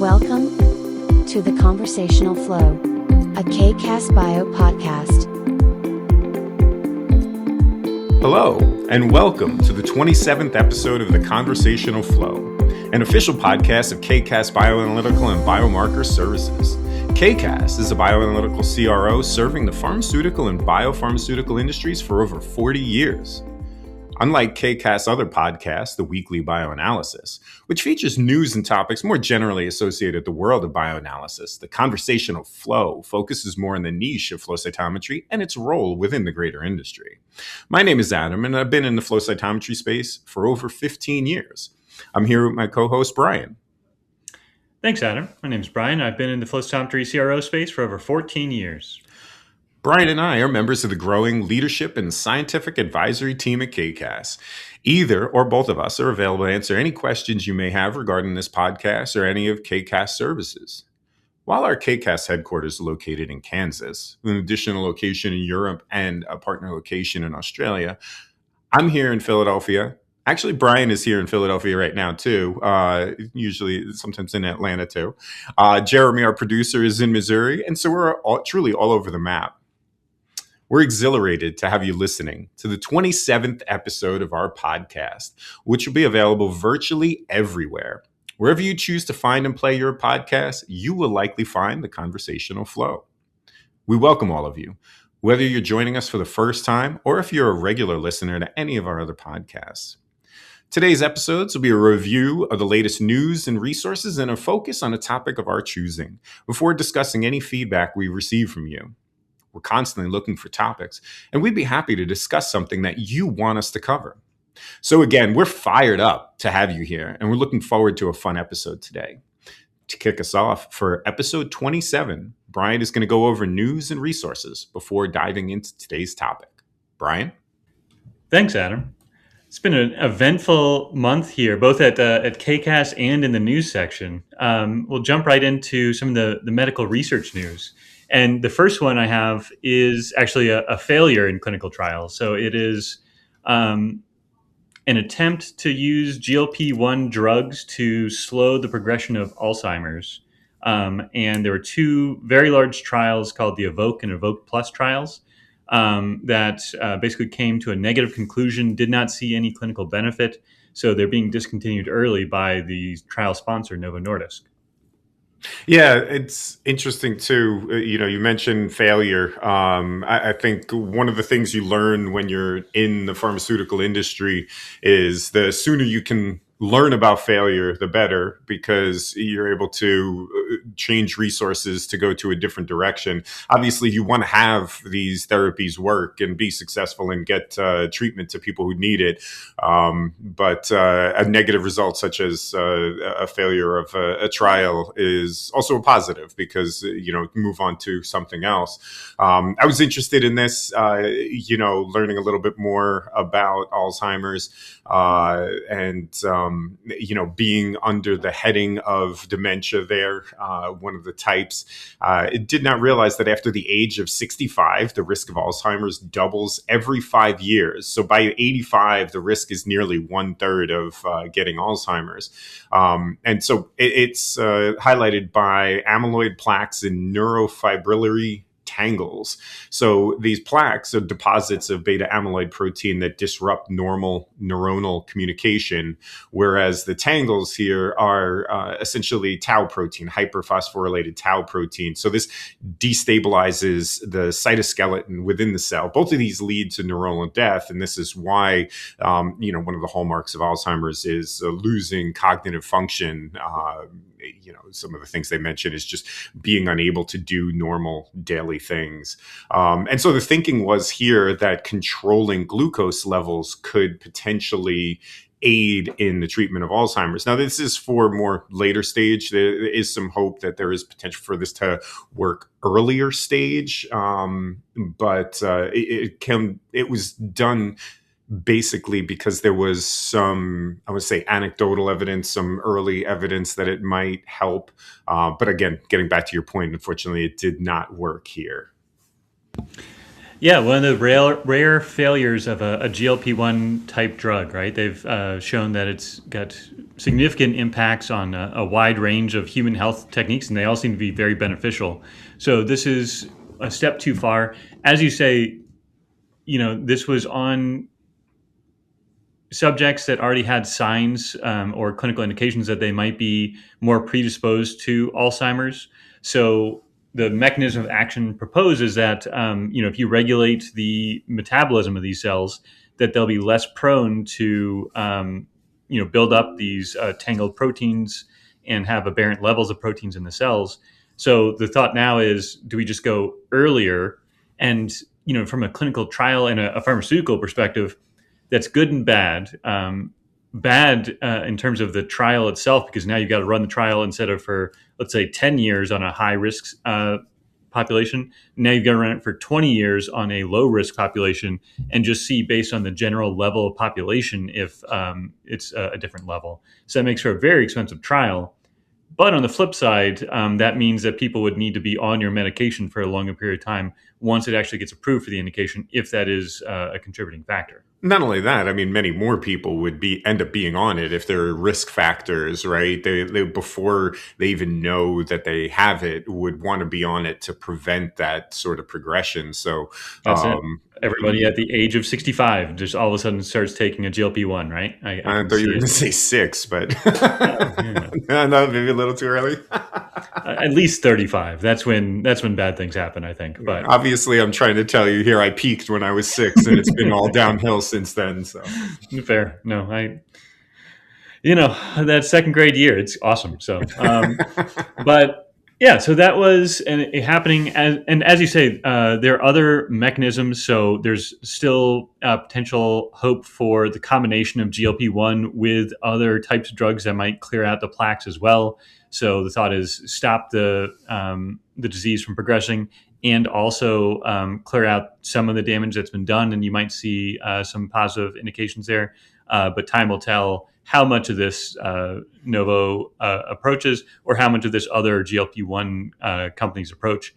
Welcome to the Conversational Flow, a KCAS Bio podcast. Hello, and welcome to the 27th episode of the Conversational Flow, an official podcast of KCAS Bioanalytical and Biomarker Services. KCAS is a bioanalytical CRO serving the pharmaceutical and biopharmaceutical industries for over 40 years. Unlike KCAS' other podcasts, the Weekly Bioanalysis, which features news and topics more generally associated with the world of bioanalysis, the Conversational Flow focuses more on the niche of flow cytometry and its role within the greater industry. My name is Adam, and I've been in the flow cytometry space for over 15 years. I'm here with my co-host, Brian. Thanks, Adam. My name is Brian. I've been in the flow cytometry CRO space for over 14 years. Brian and I are members of the growing leadership and scientific advisory team at KCAS. Either or both of us are available to answer any questions you may have regarding this podcast or any of KCAS services. While our KCAS headquarters is located in Kansas, with an additional location in Europe and a partner location in Australia, I'm here in Philadelphia. Actually, Brian is here in Philadelphia right now, too. Usually, sometimes in Atlanta, too. Jeremy, our producer, is in Missouri. And so we're truly all over the map. We're exhilarated to have you listening to the 27th episode of our podcast, which will be available virtually everywhere. Wherever you choose to find and play your podcast, you will likely find the Conversational Flow. We welcome all of you, whether you're joining us for the first time or if you're a regular listener to any of our other podcasts. Today's episodes will be a review of the latest news and resources and a focus on a topic of our choosing before discussing any feedback we receive from you. We're constantly looking for topics, and we'd be happy to discuss something that you want us to cover. So again, we're fired up to have you here, and we're looking forward to a fun episode today. To kick us off for episode 27, Brian is going to go over news and resources before diving into today's topic. Brian? Thanks, Adam. It's been an eventful month here, both at KCAS and in the news section. We'll jump right into some of the medical research news. And the first one I have is actually a failure in clinical trials. So it is an attempt to use GLP-1 drugs to slow the progression of Alzheimer's. And there were two very large trials called the EVOKE and EVOKE Plus trials that basically came to a negative conclusion, did not see any clinical benefit. So they're being discontinued early by the trial sponsor, Novo Nordisk. Yeah, it's interesting too. You mentioned failure. I think one of the things you learn when you're in the pharmaceutical industry is the sooner you can learn about failure, the better, because you're able to change resources to go to a different direction. Obviously, you want to have these therapies work and be successful and get treatment to people who need it. But a negative result, such as a failure of a trial, is also a positive because, move on to something else. I was interested in this, learning a little bit more about Alzheimer's and being under the heading of dementia there, one of the types. It did not realize that after the age of 65, the risk of Alzheimer's doubles every 5 years. So by 85, the risk is nearly 1/3 of getting Alzheimer's. And so it's highlighted by amyloid plaques and neurofibrillary tangles. So these plaques are deposits of beta amyloid protein that disrupt normal neuronal communication, whereas the tangles here are essentially tau protein, hyperphosphorylated tau protein. So this destabilizes the cytoskeleton within the cell. Both of these lead to neuronal death, and this is why one of the hallmarks of Alzheimer's is losing cognitive function. Some of the things they mention is just being unable to do normal daily things. And so the thinking was here that controlling glucose levels could potentially aid in the treatment of Alzheimer's. Now, this is for more later stage. There is some hope that there is potential for this to work earlier stage, but it was done basically because there was some, I would say, anecdotal evidence, some early evidence that it might help. But again, getting back to your point, unfortunately, it did not work here. Yeah, one of the rare failures of a GLP-1 type drug, right? They've shown that it's got significant impacts on a wide range of human health techniques, and they all seem to be very beneficial. So this is a step too far. As you say, this was on subjects that already had signs or clinical indications that they might be more predisposed to Alzheimer's. So the mechanism of action proposed is that if you regulate the metabolism of these cells, that they'll be less prone to build up these tangled proteins and have aberrant levels of proteins in the cells. So the thought now is, do we just go earlier? And from a clinical trial and a pharmaceutical perspective, that's good and bad. Bad in terms of the trial itself, because now you've got to run the trial instead of for, let's say, 10 years on a high risk population. Now you've got to run it for 20 years on a low risk population and just see based on the general level of population if it's a different level. So that makes for a very expensive trial. But on the flip side, that means that people would need to be on your medication for a longer period of time once it actually gets approved for the indication, if that is a contributing factor. Not only that, I mean, many more people would end up being on it if there are risk factors, right? They before they even know that they have it, would want to be on it to prevent that sort of progression. So That's it. Everybody at the age of 65 just all of a sudden starts taking a GLP-1, right? I I can thought you were see going to it. say 6, but Oh, yeah. no, maybe a little too early. At least 35. That's when bad things happen, I think. But Obviously, I'm trying to tell you here, I peaked when I was 6, and it's been all downhill since then. So fair. No, that second grade year, it's awesome. So, but yeah, so that was happening. And as you say, there are other mechanisms. So there's still potential hope for the combination of GLP-1 with other types of drugs that might clear out the plaques as well. So the thought is stop the disease from progressing and also clear out some of the damage that's been done. And you might see some positive indications there. But time will tell how much of this Novo approaches or how much of this other GLP-1 companies approach.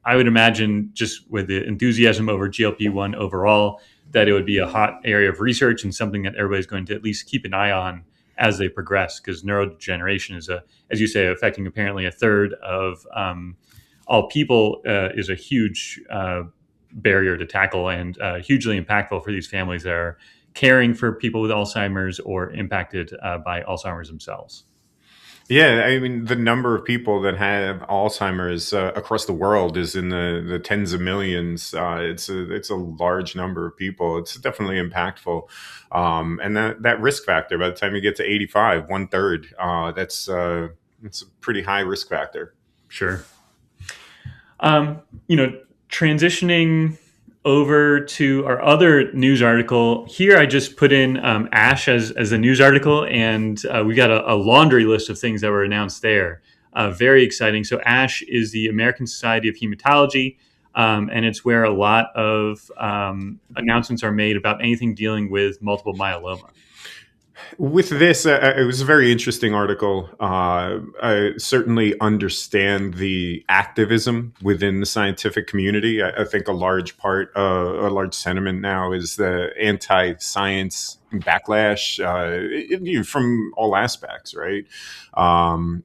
I would imagine, just with the enthusiasm over GLP-1 overall, that it would be a hot area of research and something that everybody's going to at least keep an eye on as they progress, because neurodegeneration is, as you say, affecting apparently a third of all people, is a huge barrier to tackle and hugely impactful for these families that are caring for people with Alzheimer's or impacted by Alzheimer's themselves. yeah, I mean, the number of people that have Alzheimer's across the world is in the tens of millions. It's a large number of people. It's definitely impactful, and that risk factor. By the time you get to 85, 1/3, that's it's a pretty high risk factor. Sure. Transitioning over to our other news article here, I just put in ASH as a news article, and we got a laundry list of things that were announced there. Very exciting. So ASH is the American Society of Hematology, and it's where a lot of announcements are made about anything dealing with multiple myeloma. With this, it was a very interesting article. I certainly understand the activism within the scientific community. I think a large sentiment now is the anti-science backlash from all aspects, right?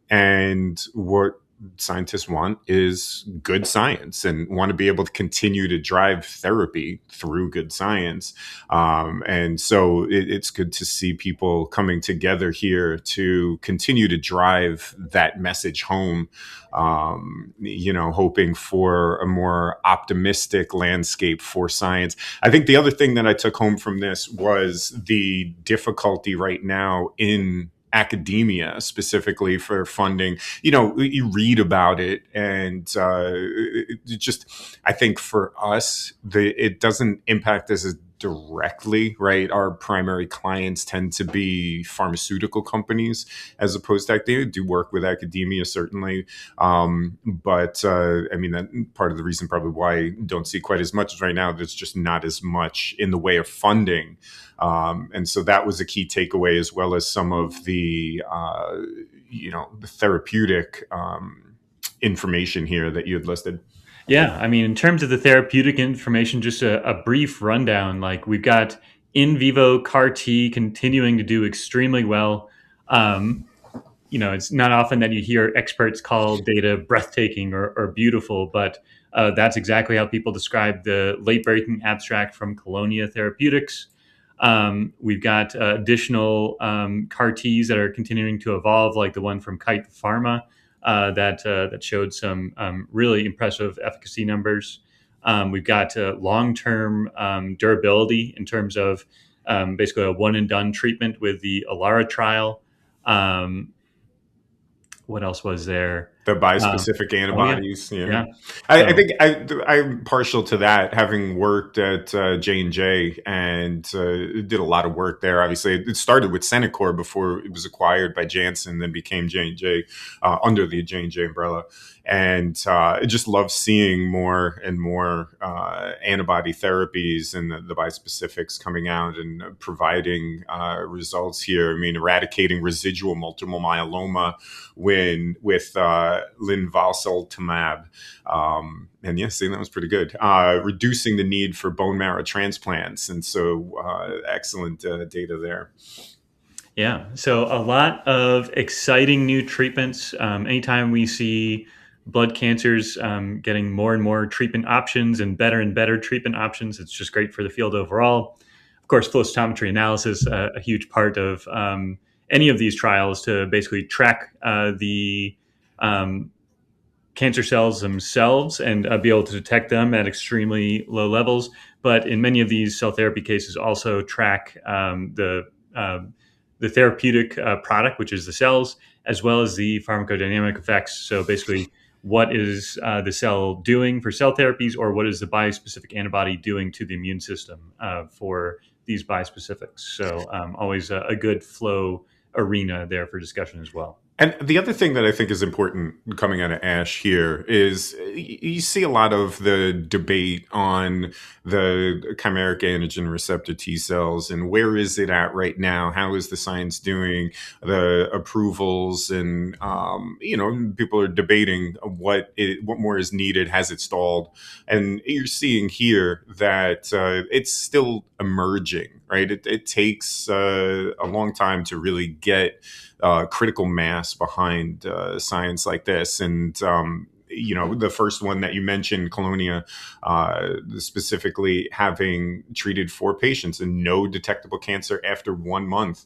And what scientists want is good science and want to be able to continue to drive therapy through good science. And so it's good to see people coming together here to continue to drive that message home, hoping for a more optimistic landscape for science. I think the other thing that I took home from this was the difficulty right now in academia, specifically for funding. You read about it, and I think for us, it doesn't impact us as directly, right? Our primary clients tend to be pharmaceutical companies as opposed to academia. Do work with academia, certainly. But I mean, that part of the reason probably why I don't see quite as much right now, there's just not as much in the way of funding. And so that was a key takeaway, as well as some of the therapeutic information here that you had listed. Yeah, I mean, in terms of the therapeutic information, just a brief rundown. Like we've got in vivo CAR T continuing to do extremely well. Um, it's not often that you hear experts call data breathtaking or beautiful, but that's exactly how people describe the late breaking abstract from Colonia Therapeutics. We've got additional CAR Ts that are continuing to evolve, like the one from Kite Pharma that showed some really impressive efficacy numbers. We've got long term durability in terms of basically a one and done treatment with the Alara trial. Um, what else was there? The Um, bispecific oh yeah, antibodies, yeah. yeah. I So think I'm partial to that, having worked at J&J and did a lot of work there. Obviously, it started with Centocor before it was acquired by Janssen, then became J&J under the J&J umbrella. And I just love seeing more and more antibody therapies and the bispecifics coming out and providing results here. I mean, eradicating residual multiple myeloma with linvoseltamab. And yes, that was pretty good. Reducing the need for bone marrow transplants. And so excellent data there. yeah, so a lot of exciting new treatments. Anytime we see blood cancers getting more and more treatment options and better treatment options, it's just great for the field overall. Of course, flow cytometry analysis, a huge part of any of these trials to basically track the um, cancer cells themselves and be able to detect them at extremely low levels. But in many of these cell therapy cases, also track the therapeutic product, which is the cells, as well as the pharmacodynamic effects. So basically, what is the cell doing for cell therapies, or what is the biospecific antibody doing to the immune system for these biospecifics? So always a good flow arena there for discussion as well. And the other thing that I think is important coming out of ASH here is you see a lot of the debate on the chimeric antigen receptor T cells and where is it at right now? How is the science doing? The approvals and people are debating what more is needed, has it stalled, and you're seeing here that it's still emerging. Right, it takes a long time to really get critical mass behind science like this. And, the first one that you mentioned, Colonia, specifically having treated 4 patients and no detectable cancer after 1 month,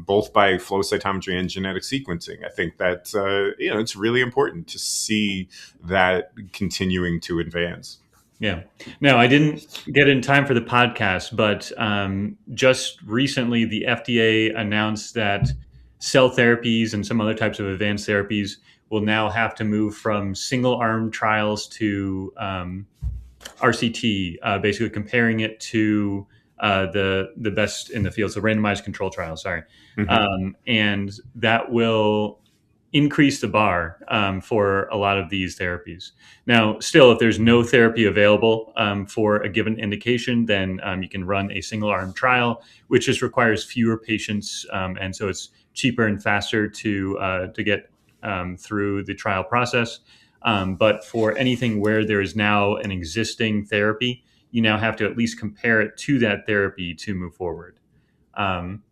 both by flow cytometry and genetic sequencing. I think that, it's really important to see that continuing to advance. Yeah. No, I didn't get in time for the podcast, but just recently the FDA announced that cell therapies and some other types of advanced therapies will now have to move from single arm trials to RCT, basically comparing it to the best in the field, so randomized control trials. Sorry, Mhm. and that will increase the bar for a lot of these therapies. Now, still, if there's no therapy available for a given indication, then you can run a single arm trial, which just requires fewer patients, and so it's cheaper and faster to get through the trial process. But for anything where there is now an existing therapy, you now have to at least compare it to that therapy to move forward. Um,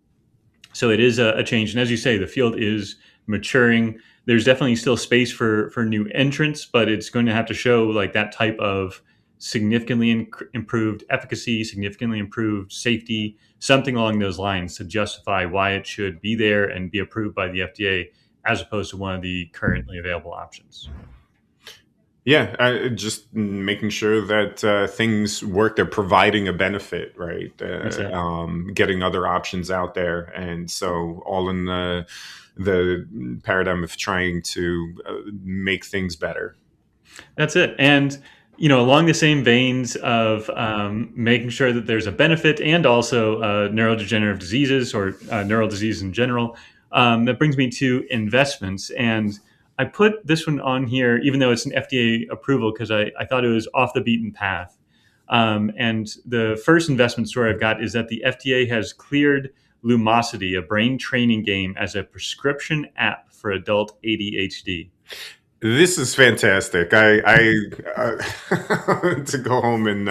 so it is a change, and as you say, the field is maturing. There's definitely still space for new entrants, but it's going to have to show like that type of significantly improved efficacy, significantly improved safety, something along those lines to justify why it should be there and be approved by the FDA as opposed to one of the currently available options. Yeah, just making sure that things work. They're providing a benefit, right? That's it. Getting other options out there, and so all in the paradigm of trying to make things better. That's it. And along the same veins of making sure that there's a benefit and also neurodegenerative diseases or neural disease in general, that brings me to investments. And I put this one on here, even though it's an FDA approval, because I thought it was off the beaten path. And the first investment story I've got is that the FDA has cleared Lumosity, a brain training game, as a prescription app for adult ADHD. This is fantastic. To go home and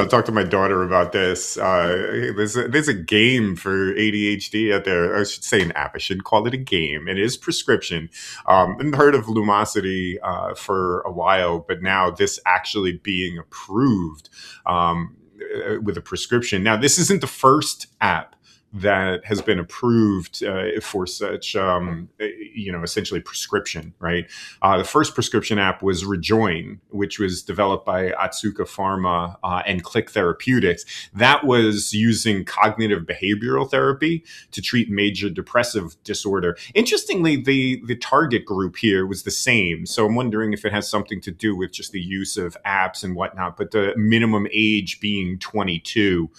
talk to my daughter about this. There's a game for ADHD out there. I should say an app. I shouldn't call it a game. It is prescription. I've heard of Lumosity for a while, but now this actually being approved with a prescription. Now, this isn't the first app that has been approved for such, essentially prescription, right? The first prescription app was Rejoin, which was developed by Otsuka Pharma and Click Therapeutics. That was using cognitive behavioral therapy to treat major depressive disorder. Interestingly, the target group here was the same. So I'm wondering if it has something to do with just the use of apps and whatnot, but the minimum age being 22,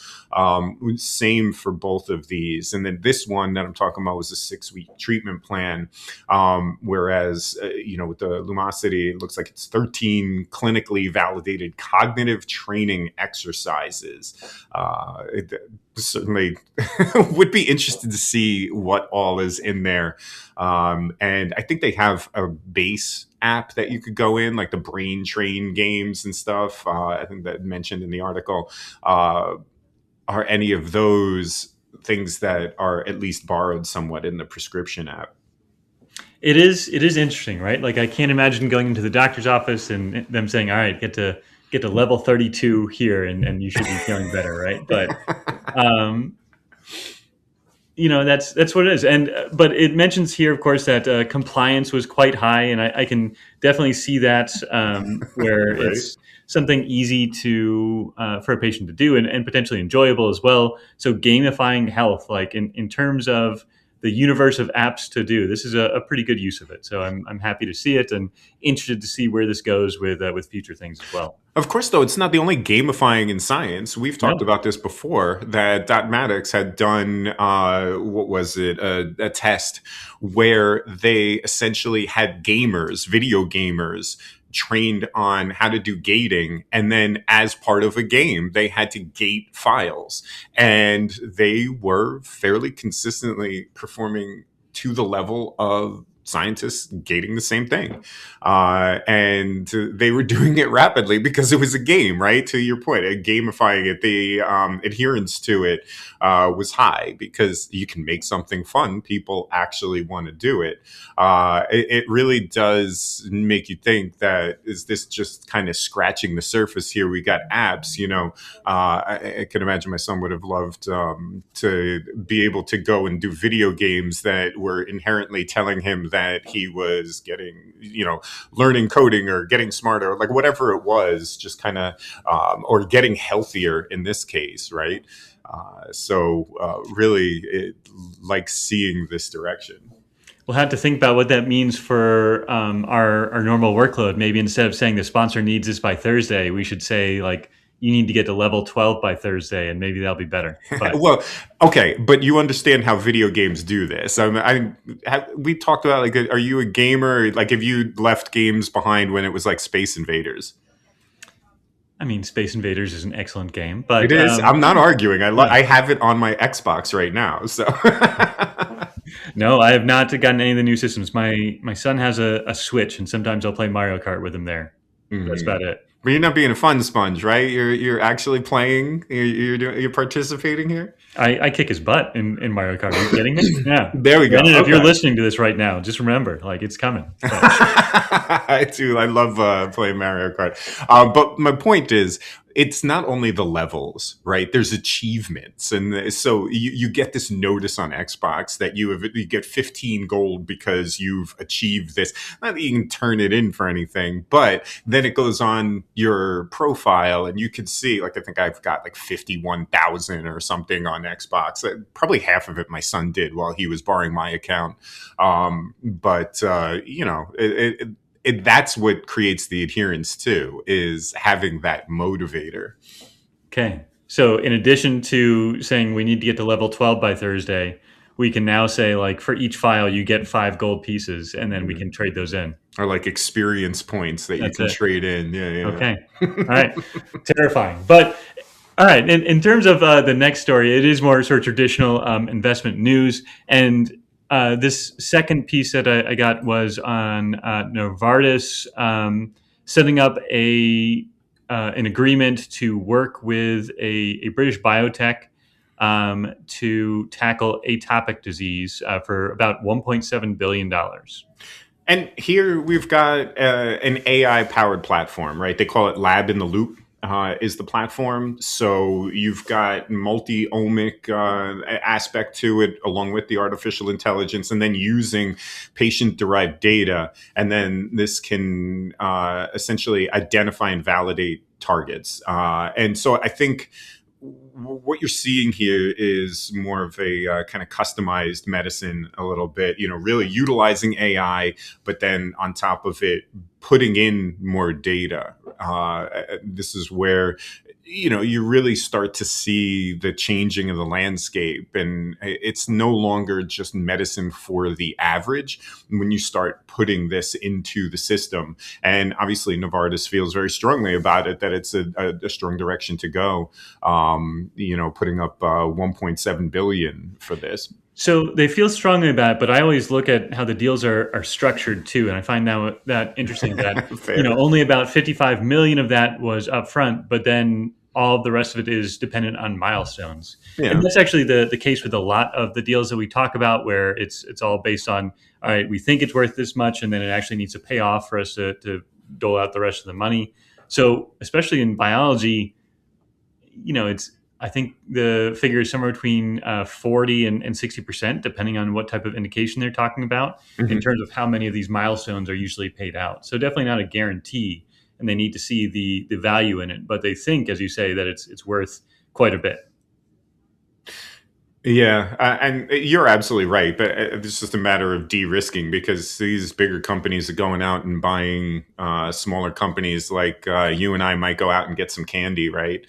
same for both of these. And then this one that I'm talking about was a 6-week treatment plan. Whereas, with the Lumosity, it looks like it's 13 clinically validated cognitive training exercises. It certainly would be interested to see what all is in there. And I think they have a base app that you could go in, like the brain train games and stuff. I think that mentioned in the article. Are any of those things that are at least borrowed somewhat in the prescription app? It is interesting, right? Like I can't imagine going into the doctor's office and them saying, "All right, get to level 32 here, and you should be feeling better," right? But that's what it is. And but it mentions here, of course, that compliance was quite high, and I can definitely see that where Right. it's something easy to for a patient to do and potentially enjoyable as well. So gamifying health, like in terms of the universe of apps to do, this is a pretty good use of it. So I'm happy to see it and interested to see where this goes with future things as well. Of course, though, it's not the only gamifying in science. We've talked No. about this before, that Dotmatics had done, what was it, a test where they essentially had gamers, video gamers, trained on how to do gating. And then as part of a game, they had to gate files. And they were fairly consistently performing to the level of scientists gating the same thing. And they were doing it rapidly because it was a game, right? To your point, gamifying it, the adherence to it was high because you can make something fun. People actually want to do it. It really does make you think that, is this just kind of scratching the surface here? We got apps, I can imagine my son would have loved to be able to go and do video games that were inherently telling him that he was getting, learning coding or getting smarter, like whatever it was, just kind of, or getting healthier in this case, right? Really, it likes seeing this direction. We'll have to think about what that means for our normal workload. Maybe instead of saying the sponsor needs this by Thursday, we should say like you need to get to level 12 by Thursday, and maybe that'll be better. But Well, okay, but you understand how video games do this. We talked about, like, are you a gamer? Like, have you left games behind when it was like Space Invaders? I mean, Space Invaders is an excellent game, but It is. I'm not arguing. I have it on my Xbox right now. So no, I have not gotten any of the new systems. My son has a Switch, and sometimes I'll play Mario Kart with him there. That's about it. But you're not being a fun sponge, right? You're actually playing. You're participating here. I kick his butt in Mario Kart. Are you kidding me? Yeah. There we go. Brandon, if you're Okay. listening to this right now, just remember, like it's coming. So, I do. I love playing Mario Kart. But my point is, it's not only the levels, right? There's achievements, and so you get this notice on Xbox that you get 15 gold because you've achieved this. Not that you can turn it in for anything, but then it goes on your profile, and you can see, like, I think I've got like 51,000 or something on Xbox. Probably half of it my son did while he was borrowing my account. That's what creates the adherence too, is having that motivator. okay. So in addition to saying we need to get to level 12 by Thursday, we can now say like for each file you get 5 gold pieces, and then we can trade those in. Or like experience points that That's you can it. trade in. Yeah. Okay. All right. Terrifying. But all right. In terms of the next story, it is more sort of traditional investment news. And this second piece that I got was on Novartis setting up an agreement to work with a British biotech to tackle atopic disease for about $1.7 billion. And here we've got an AI powered platform, right? They call it Lab in the Loop. Is the platform. So you've got multi-omic aspect to it along with the artificial intelligence, and then using patient-derived data. And then this can essentially identify and validate targets. And so I think what you're seeing here is more of a kind of customized medicine a little bit, really utilizing AI, but then on top of it, putting in more data. This is where, you really start to see the changing of the landscape. And it's no longer just medicine for the average when you start putting this into the system. And obviously, Novartis feels very strongly about it, that it's a strong direction to go, putting up 1.7 billion for this. So they feel strongly about it, but I always look at how the deals are structured too, and I find that interesting that only about 55 million of that was upfront, but then all of the rest of it is dependent on milestones. Yeah. And that's actually the case with a lot of the deals that we talk about, where it's all based on, all right, we think it's worth this much, and then it actually needs to pay off for us to dole out the rest of the money. So especially in biology, I think the figure is somewhere between 40 and 60%, depending on what type of indication they're talking about, in terms of how many of these milestones are usually paid out. So definitely not a guarantee, and they need to see the value in it. But they think, as you say, that it's worth quite a bit. Yeah, and you're absolutely right, but it's just a matter of de-risking, because these bigger companies are going out and buying smaller companies like you and I might go out and get some candy, right?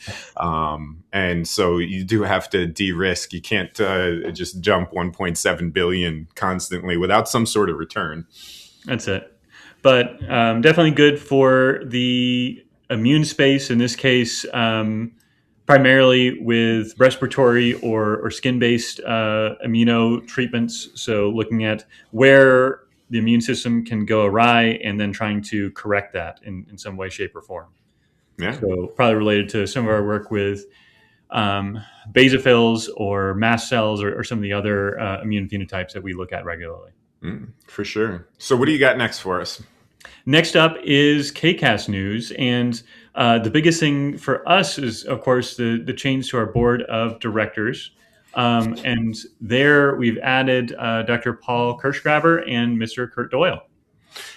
And so you do have to de-risk. You can't just jump 1.7 billion constantly without some sort of return. That's it. But definitely good for the immune space in this case. Primarily with respiratory or skin-based immuno treatments. So looking at where the immune system can go awry and then trying to correct that in some way, shape, or form. Yeah. So probably related to some of our work with basophils or mast cells or some of the other immune phenotypes that we look at regularly. For sure. So what do you got next for us? Next up is KCAS news, and the biggest thing for us is, of course, the change to our board of directors. And there we've added Dr. Paul Kirschgraber and Mr. Kurt Doyle.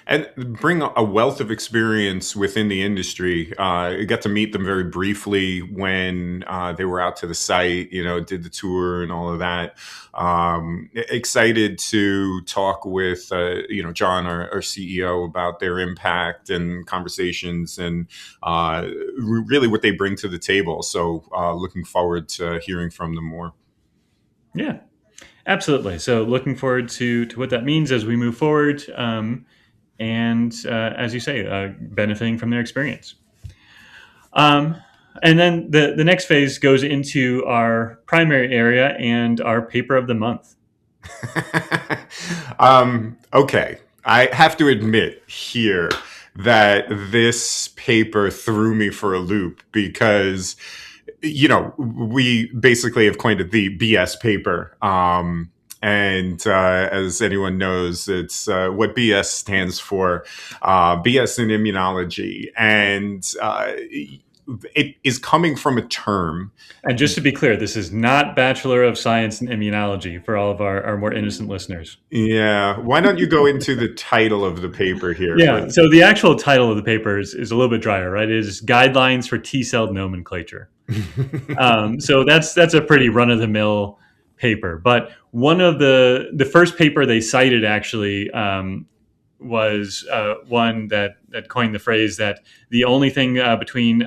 And bring a wealth of experience within the industry. I got to meet them very briefly when they were out to the site, did the tour and all of that. Excited to talk with, John, our CEO, about their impact and conversations and really what they bring to the table. So looking forward to hearing from them more. Yeah, absolutely. So looking forward to what that means as we move forward. And as you say, benefiting from their experience. And then the next phase goes into our primary area and our paper of the month. Okay. I have to admit here that this paper threw me for a loop, because, we basically have coined it the BS paper. And as anyone knows, it's what BS stands for, BS in immunology. And it is coming from a term. And just to be clear, this is not Bachelor of Science in Immunology for all of our more innocent listeners. Yeah. Why don't you go into the title of the paper here? Yeah. So the actual title of the paper is a little bit drier, right? It is Guidelines for T-Cell Nomenclature. So that's a pretty run-of-the-mill paper. But one of the first paper they cited actually was one that coined the phrase that the only thing between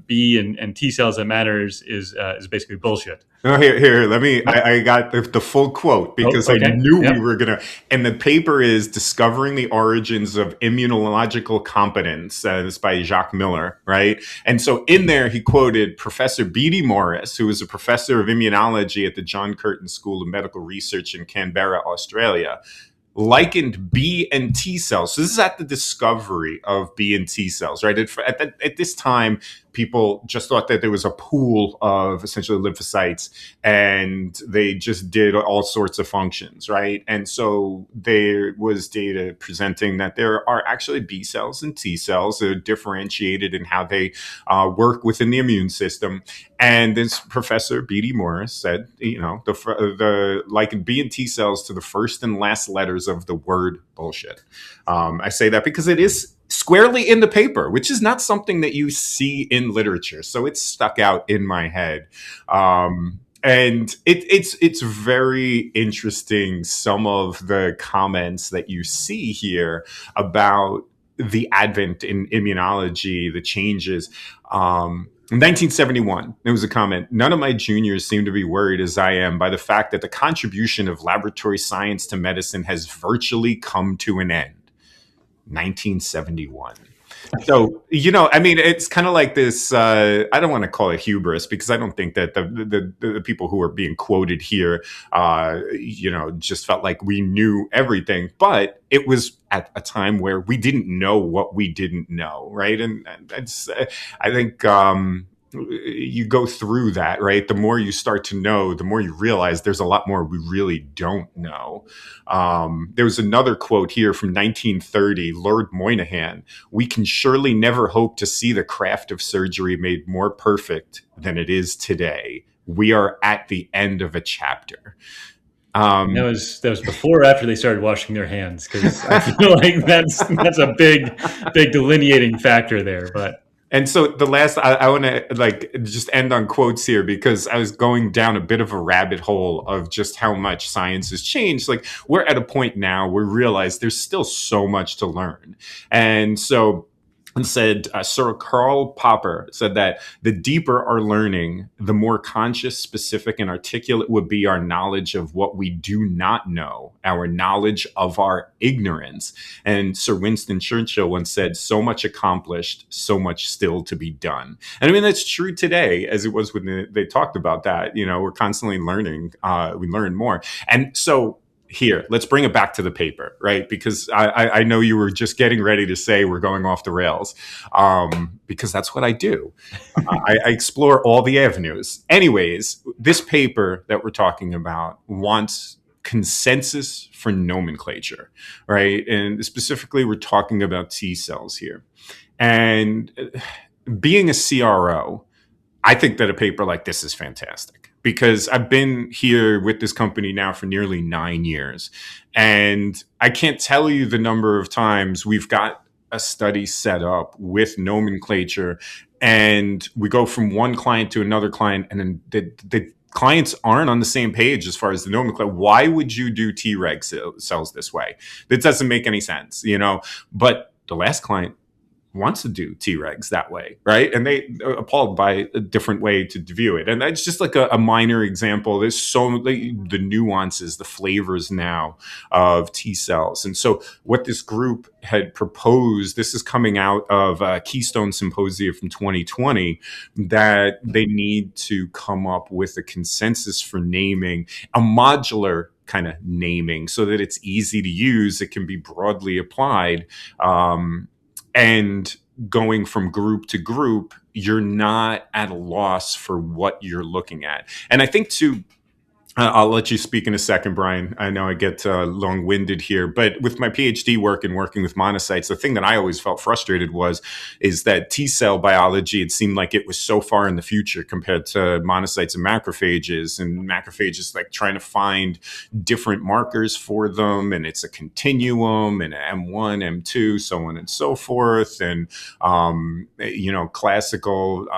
B and T cells that matters is basically bullshit. Oh, here. Let me. I got the full quote Oh, because I okay. knew we Yep. were gonna. And the paper is "Discovering the Origins of Immunological Competence." It's by Jacques Miller, right? And so in there, he quoted Professor Beattie Morris, who was a professor of immunology at the John Curtin School of Medical Research in Canberra, Australia, likened B and T cells. So this is at the discovery of B and T cells, right? At this time, people just thought that there was a pool of essentially lymphocytes and they just did all sorts of functions, right? And so there was data presenting that there are actually B cells and T cells that are differentiated in how they work within the immune system. And this Professor B.D. Morris said, the likened B and T cells to the first and last letters of the word bullshit. I say that because it is squarely in the paper, which is not something that you see in literature. So it's stuck out in my head. And it's very interesting, some of the comments that you see here about the advent in immunology, the changes. In 1971, there was a comment: "None of my juniors seem to be worried as I am by the fact that the contribution of laboratory science to medicine has virtually come to an end." 1971. So, I mean, it's kind of like this. I don't want to call it hubris because I don't think that the people who are being quoted here, just felt like we knew everything. But it was at a time where we didn't know what we didn't know, right? And that's, I think, you go through that, right? The more you start to know, the more you realize there's a lot more we really don't know. There was another quote here from 1930, Lord Moynihan: "We can surely never hope to see the craft of surgery made more perfect than it is today. We are at the end of a chapter." And that was before or after they started washing their hands, because I feel like that's a big delineating factor there. But And so the last, I want to like just end on quotes here because I was going down a bit of a rabbit hole of just how much science has changed. Like, we're at a point now where we realize there's still so much to learn. And so, and said, Sir Karl Popper said that the deeper our learning, the more conscious, specific, and articulate would be our knowledge of what we do not know, our knowledge of our ignorance. And Sir Winston Churchill once said, "So much accomplished, so much still to be done." And I mean, that's true today as it was when they talked about that. We're constantly learning. We learn more. And so, here, let's bring it back to the paper, right? Because I know you were just getting ready to say we're going off the rails, because that's what I do. I explore all the avenues. Anyways, this paper that we're talking about wants consensus for nomenclature, right? And specifically, we're talking about T cells here. And being a CRO, I think that a paper like this is fantastic because I've been here with this company now for nearly 9 years. And I can't tell you the number of times we've got a study set up with nomenclature and we go from one client to another client and then the clients aren't on the same page as far as the nomenclature. Why would you do Treg cells this way? That doesn't make any sense, But the last client wants to do Tregs that way, right? And they are appalled by a different way to view it. And that's just like a minor example. There's so many, the nuances, the flavors now of T cells. And so what this group had proposed, this is coming out of a Keystone Symposium from 2020, that they need to come up with a consensus for naming, a modular kind of naming so that it's easy to use. It can be broadly applied. And going from group to group, you're not at a loss for what you're looking at. And I think too, I'll let you speak in a second, Brian. I know I get long-winded here, but with my PhD work and working with monocytes, the thing that I always felt frustrated is that T cell biology, it seemed like it was so far in the future compared to monocytes and macrophages like trying to find different markers for them. And it's a continuum and M1, M2, so on and so forth. And, classical,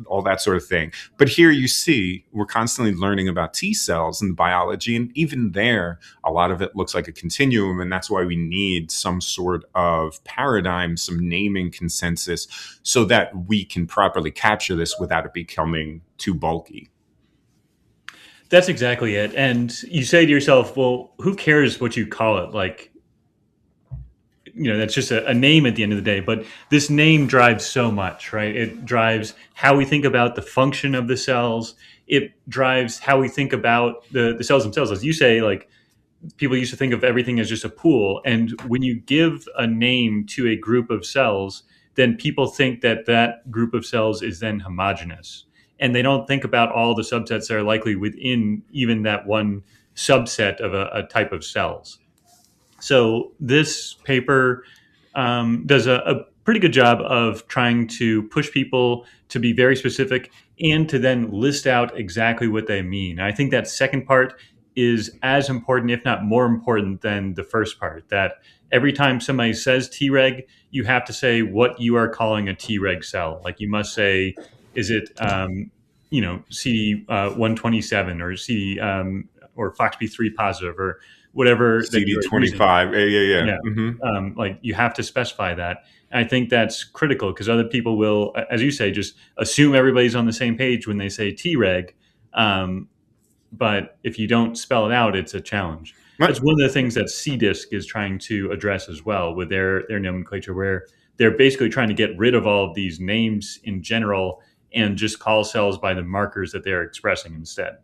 all that sort of thing. But here you see we're constantly learning about T cells and biology. And even there, a lot of it looks like a continuum. And that's why we need some sort of paradigm, some naming consensus so that we can properly capture this without it becoming too bulky. That's exactly it. And you say to yourself, well, who cares what you call it? Like, that's just a name at the end of the day. But this name drives so much, right? It drives how we think about the function of the cells. It drives how we think about the cells themselves. As you say, like, people used to think of everything as just a pool. And when you give a name to a group of cells, then people think that that group of cells is then homogeneous. And they don't think about all the subsets that are likely within even that one subset of a type of cells. So this paper does a pretty good job of trying to push people to be very specific and to then list out exactly what they mean. I think that second part is as important, if not more important, than the first part. That every time somebody says Treg, you have to say what you are calling a Treg cell. Like, you must say, is it CD 127 or CD or FOXP3 positive or whatever that you're using. CD25. Yeah. Yeah. Like, you have to specify that. And I think that's critical because other people will, as you say, just assume everybody's on the same page when they say Treg. But if you don't spell it out, it's a challenge. That's one of the things that CDISC is trying to address as well with their nomenclature, where they're basically trying to get rid of all of these names in general and just call cells by the markers that they're expressing instead.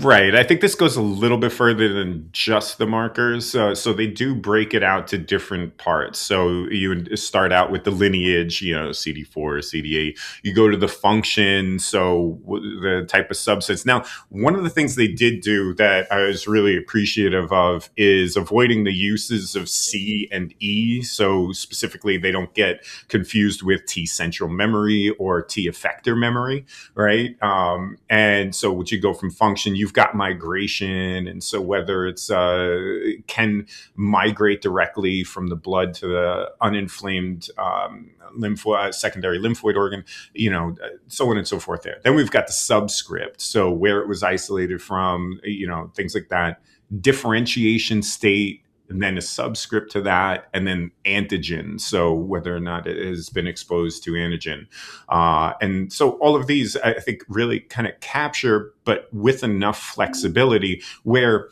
Right. I think this goes a little bit further than just the markers. So they do break it out to different parts. So you would start out with the lineage, CD4, CD8. You go to the function, so the type of subsets. Now, one of the things they did do that I was really appreciative of is avoiding the uses of C and E. So specifically, they don't get confused with T central memory or T effector memory, right? And so would you go from function, you've got migration, and so whether it's can migrate directly from the blood to the uninflamed secondary lymphoid organ, so on and so forth there. Then we've got the subscript, so where it was isolated from, things like that, differentiation state, and then a subscript to that, and then antigen, so whether or not it has been exposed to antigen. And so all of these, I think, really kind of capture, but with enough flexibility where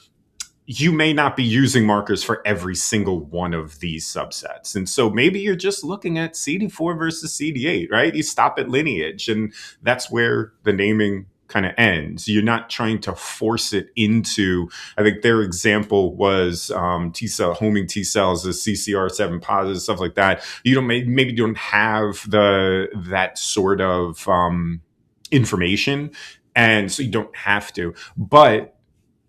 you may not be using markers for every single one of these subsets. And so maybe you're just looking at CD4 versus CD8, right? You stop at lineage, and that's where the naming kind of ends. You're not trying to force it into, I think their example was T cell, homing T cells, the CCR7 positive, stuff like that. Maybe you don't have that sort of information, and so you don't have to, but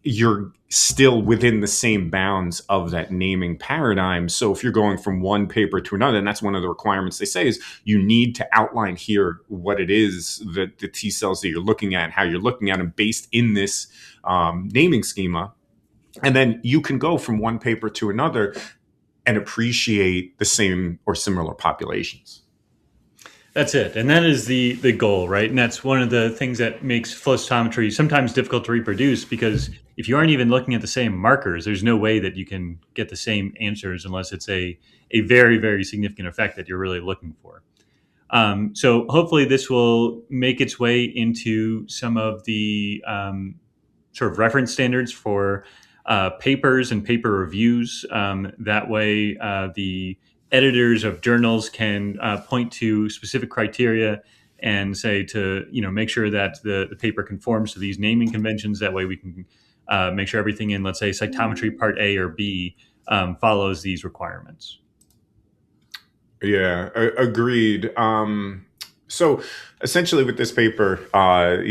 you're still within the same bounds of that naming paradigm. So if you're going from one paper to another, and that's one of the requirements they say, is you need to outline here what it is that the T cells that you're looking at, how you're looking at them based in this naming schema. And then you can go from one paper to another and appreciate the same or similar populations. That's it. And that is the goal, right? And that's one of the things that makes flow cytometry sometimes difficult to reproduce, because if you aren't even looking at the same markers, there's no way that you can get the same answers unless it's a very, very significant effect that you're really looking for. So hopefully this will make its way into some of the sort of reference standards for papers and paper reviews. That way, the editors of journals can point to specific criteria and say to make sure that the paper conforms to these naming conventions. That way we can make sure everything in, let's say, cytometry part A or B follows these requirements. Yeah, agreed. So essentially with this paper, I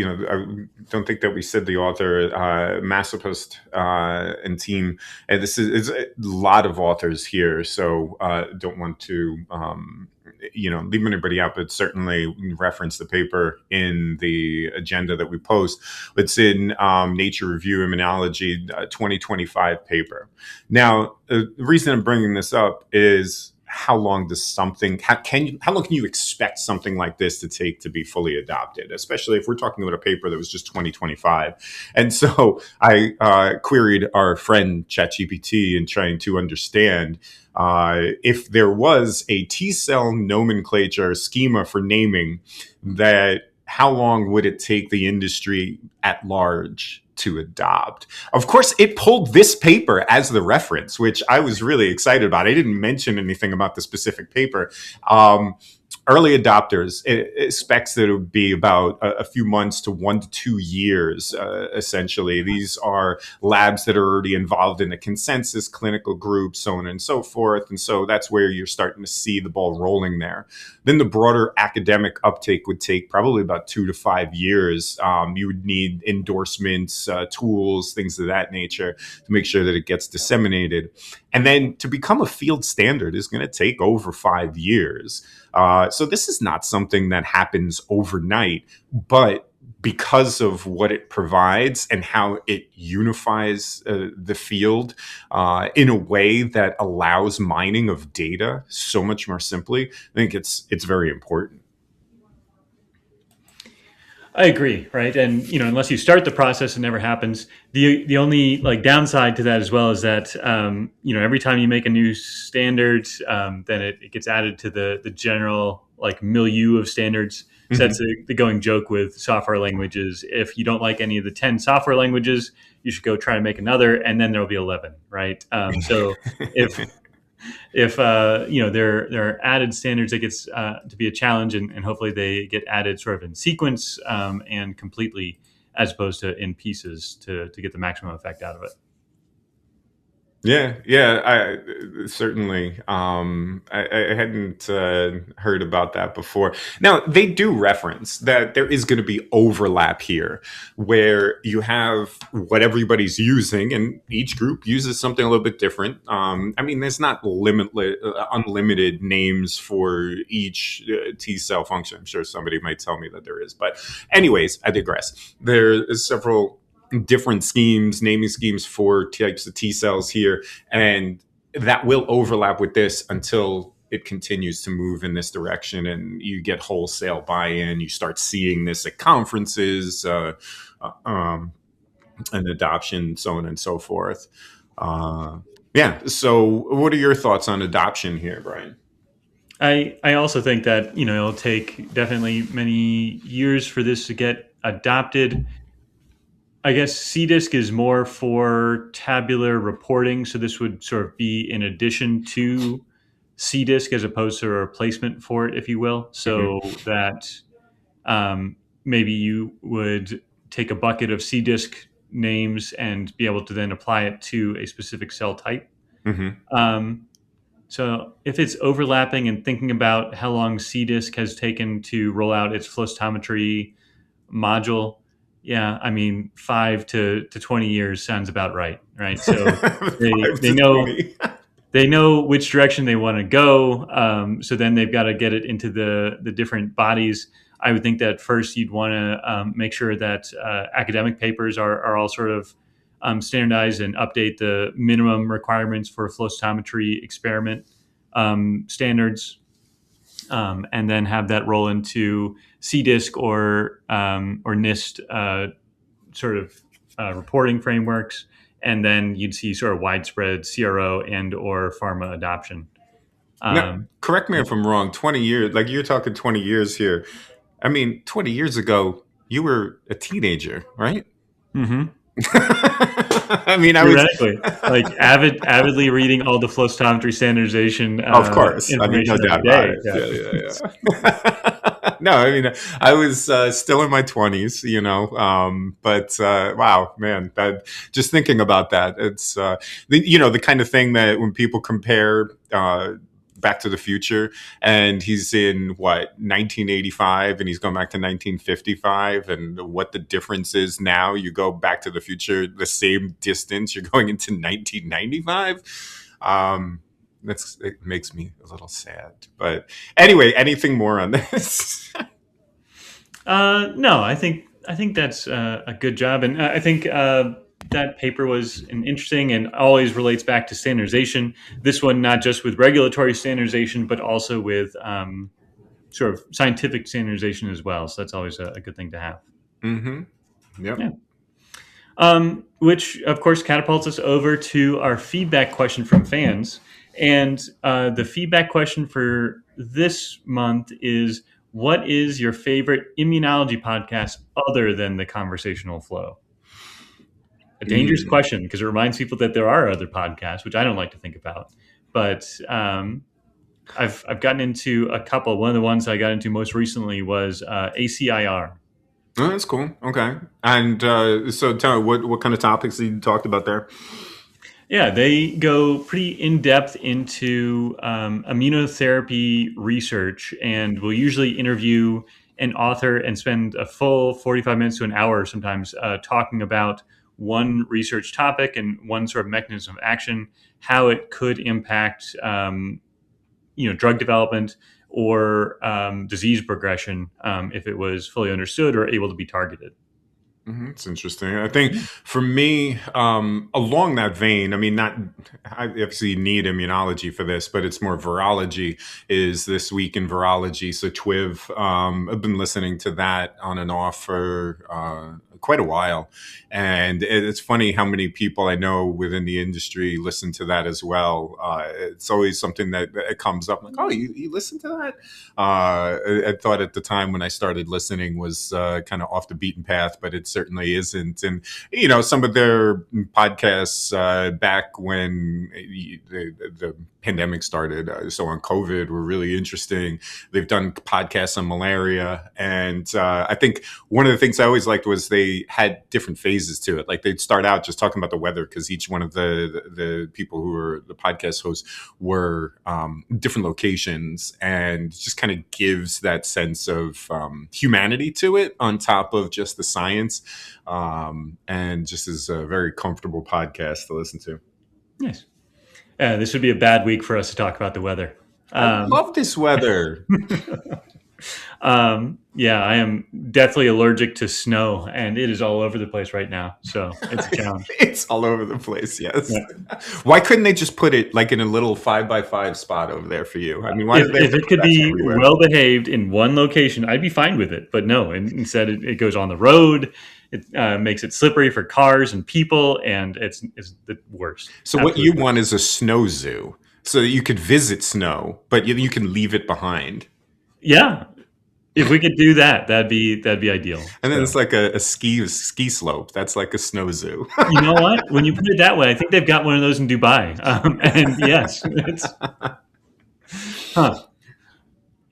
don't think that we said the author, Massapust and team, and this is a lot of authors here, so don't want to leave anybody out, but certainly reference the paper in the agenda that we post. It's in Nature Review Immunology 2025 paper. Now, the reason I'm bringing this up is how long can you expect something like this to take to be fully adopted, especially if we're talking about a paper that was just 2025. And so I queried our friend ChatGPT and trying to understand if there was a T cell nomenclature schema for naming, that how long would it take the industry at large to adopt. Of course, it pulled this paper as the reference, which I was really excited about. I didn't mention anything about the specific paper. Early adopters, it expects that it would be about a few months to 1 to 2 years, essentially. These are labs that are already involved in a consensus clinical group, so on and so forth. And so that's where you're starting to see the ball rolling there. Then the broader academic uptake would take probably about 2 to 5 years. You would need endorsements, tools, things of that nature to make sure that it gets disseminated. And then to become a field standard is going to take over 5 years. So this is not something that happens overnight, but because of what it provides and how it unifies the field in a way that allows mining of data so much more simply, I think it's very important. I agree, right? And unless you start the process, it never happens. The only downside to that as well is that every time you make a new standard, then it gets added to the general milieu of standards. So that's the going joke with software languages. If you don't like any of the 10 software languages, you should go try to make another, and then there'll be 11, right? So if there are added standards, it gets to be a challenge, and hopefully they get added sort of in sequence and completely, as opposed to in pieces, to get the maximum effect out of it. Yeah, I certainly. I hadn't heard about that before. Now, they do reference that there is going to be overlap here, where you have what everybody's using, and each group uses something a little bit different. There's not unlimited names for each T cell function. I'm sure somebody might tell me that there is, but anyways, I digress. There is several different naming schemes for types of T cells here, and that will overlap with this until it continues to move in this direction and you get wholesale buy-in. You start seeing this at conferences, and adoption, so on and so forth. So what are your thoughts on adoption here, Brian? I also think that it'll take definitely many years for this to get adopted. I guess CDISC is more for tabular reporting, so this would sort of be in addition to CDISC as opposed to a replacement for it, if you will. So that maybe you would take a bucket of CDISC names and be able to then apply it to a specific cell type. So if it's overlapping and thinking about how long CDISC has taken to roll out its flow cytometry module, 5 to 20 years sounds about right? So they know which direction they want to go. So then they've got to get it into the different bodies. I would think that first you'd want to make sure that academic papers are all sort of standardized and update the minimum requirements for flow cytometry experiment standards. And then have that roll into CDISC or NIST sort of reporting frameworks, and then you'd see sort of widespread CRO and or pharma adoption. Now, correct me if I'm wrong. 20 years, like you're talking 20 years here. 20 years ago, you were a teenager, right? Mm-hmm. I was avidly reading all the flow cytometry standardization. Of course, no doubt about it. Yeah. No, I was still in my 20s, but wow, man, just thinking about that, it's the kind of thing that when people compare Back to the Future, and he's in 1985, and he's going back to 1955, and what the difference is now. You go Back to the Future the same distance, you're going into 1995. It makes me a little sad. But anyway, anything more on this? No, I think that's a good job, and I think that paper was interesting and always relates back to standardization. This one, not just with regulatory standardization, but also with sort of scientific standardization as well. So that's always a good thing to have. Mm-hmm. Yep. Yeah. Which, of course, catapults us over to our feedback question from fans. And the feedback question for this month is, what is your favorite immunology podcast other than the Conversational Flow? a dangerous question because it reminds people that there are other podcasts, which I don't like to think about. But I've gotten into a couple. One of the ones I got into most recently was ACIR. Oh, that's cool. Okay. And so tell me, what kind of topics you talked about there? Yeah, they go pretty in depth into immunotherapy research, and will usually interview an author and spend a full 45 minutes to an hour sometimes talking about one research topic and one sort of mechanism of action, how it could impact drug development or disease progression if it was fully understood or able to be targeted. It's interesting. I think for me, along that vein, I mean, I obviously need immunology for this, but it's more virology is This Week in Virology. So TWIV, I've been listening to that on and off for quite a while. And it's funny how many people I know within the industry listen to that as well. It's always something that comes up like, oh, you listen to that? I thought at the time when I started listening was kind of off the beaten path, but it certainly isn't. And, some of their podcasts back when the pandemic started, so on COVID, were really interesting. They've done podcasts on malaria. And I think one of the things I always liked was they had different phases to it. Like they'd start out just talking about the weather because each one of the people who were the podcast hosts were different locations, and just kind of gives that sense of humanity to it on top of just the science, and just is a very comfortable podcast to listen to. Yes. This would be a bad week for us to talk about the weather. I love this weather. Yeah, I am deathly allergic to snow, and it is all over the place right now. So it's a challenge. It's all over the place. Yes. Yeah. Why couldn't they just put it like in a little 5x5 spot over there for you? I mean, why if it could be well behaved in one location, I'd be fine with it. But no, instead it goes on the road. It makes it slippery for cars and people, and it's the worst. So what you want is a snow zoo, so that you could visit snow, but you can leave it behind. Yeah. If we could do that, that'd be ideal. And then it's like a ski slope. That's like a snow zoo. You know what? When you put it that way, I think they've got one of those in Dubai. And yes, it's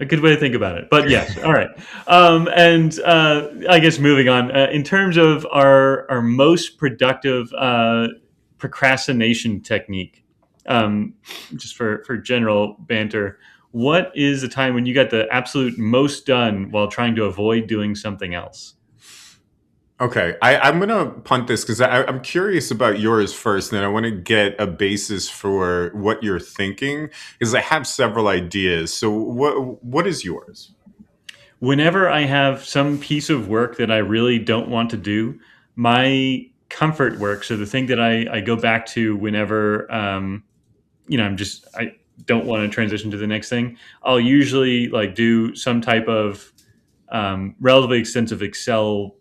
a good way to think about it. But yes, all right. And I guess moving on, in terms of our most productive procrastination technique, just for general banter, what is a time when you got the absolute most done while trying to avoid doing something else? Okay, I'm going to punt this because I'm curious about yours first, and then I want to get a basis for what you're thinking, because I have several ideas. So what is yours? Whenever I have some piece of work that I really don't want to do, my comfort work, so the thing that I go back to whenever I don't want to transition to the next thing, I'll usually do some type of relatively extensive Excel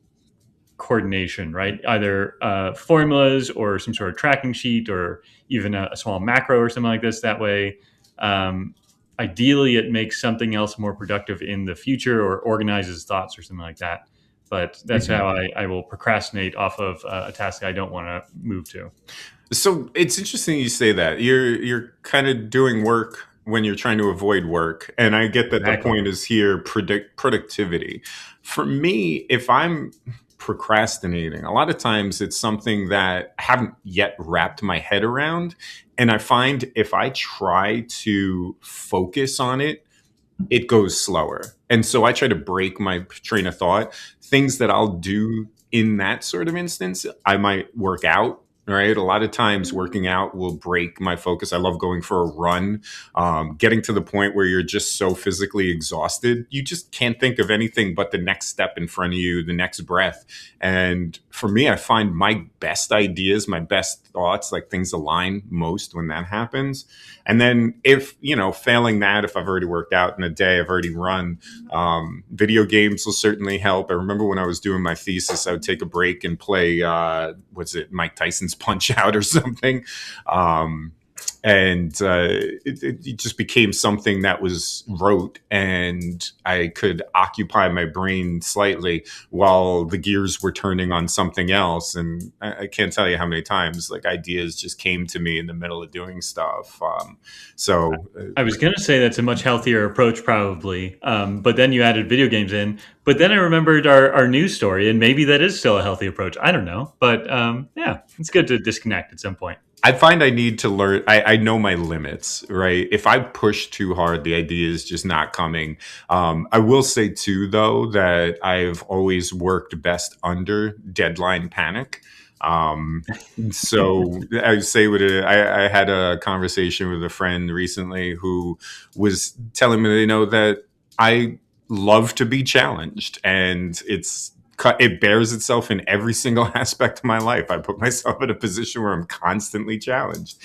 coordination, right? Either formulas or some sort of tracking sheet, or even a small macro or something like this. That way, ideally, it makes something else more productive in the future, or organizes thoughts or something like that. But that's how I will procrastinate off of a task I don't want to move to. So it's interesting you say that. You're kind of doing work when you're trying to avoid work. And I get that exactly. The point is here, productivity. For me, if I'm procrastinating, a lot of times it's something that I haven't yet wrapped my head around. And I find if I try to focus on it, it goes slower. And so I try to break my train of thought. Things that I'll do in that sort of instance, I might work out. Right. A lot of times working out will break my focus. I love going for a run, getting to the point where you're just so physically exhausted. You just can't think of anything but the next step in front of you, the next breath. And for me, I find my best ideas, my best thoughts, like things align most when that happens. And then if, failing that, if I've already worked out in a day, I've already run, video games will certainly help. I remember when I was doing my thesis, I would take a break and play, Mike Tyson's Punch Out or something. and it just became something that was rote, and I could occupy my brain slightly while the gears were turning on something else. And I can't tell you how many times like ideas just came to me in the middle of doing stuff. I was going to say that's a much healthier approach, probably. But then you added video games in. But then I remembered our news story, and maybe that is still a healthy approach. I don't know. But yeah, it's good to disconnect at some point. I find I need to learn. I know my limits, right? If I push too hard, the idea is just not coming. I will say too, though, that I've always worked best under deadline panic. So I say I had a conversation with a friend recently who was telling me, that I love to be challenged, and it bears itself in every single aspect of my life. I put myself in a position where I'm constantly challenged.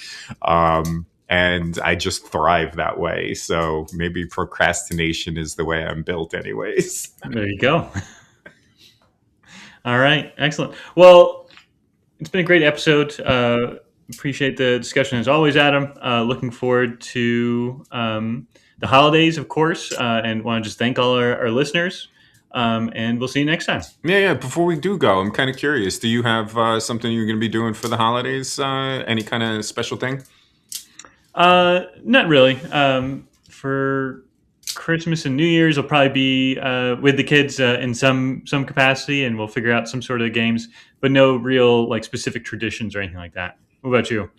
And I just thrive that way. So maybe procrastination is the way I'm built anyways. There you go. All right. Excellent. Well, it's been a great episode. Appreciate the discussion as always, Adam. Looking forward to the holidays, of course, and want to just thank all our listeners. And we'll see you next time. Yeah. Before we do go, I'm kind of curious. Do you have something you're going to be doing for the holidays? Any kind of special thing? Not really. For Christmas and New Year's, I'll probably be with the kids in some capacity, and we'll figure out some sort of games, but no real like specific traditions or anything like that. What about you?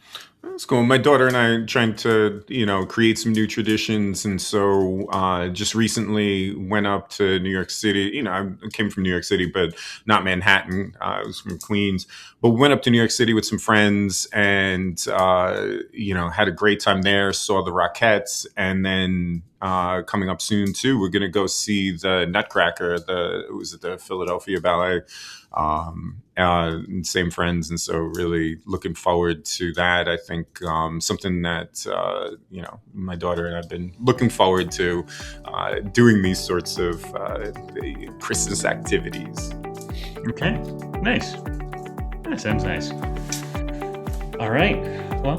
That's cool. My daughter and I are trying to, create some new traditions. And so just recently went up to New York City. I came from New York City, but not Manhattan. I was from Queens. But went up to New York City with some friends and, had a great time there, saw the Rockettes. And then coming up soon, too, we're going to go see the Nutcracker, the Philadelphia Ballet. Same friends, and so really looking forward to that. I think something that my daughter and I've been looking forward to doing these sorts of Christmas activities. Okay, nice. That sounds nice. All right. Well,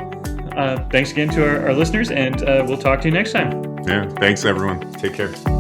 thanks again to our listeners, and we'll talk to you next time. Yeah, thanks everyone. Take care.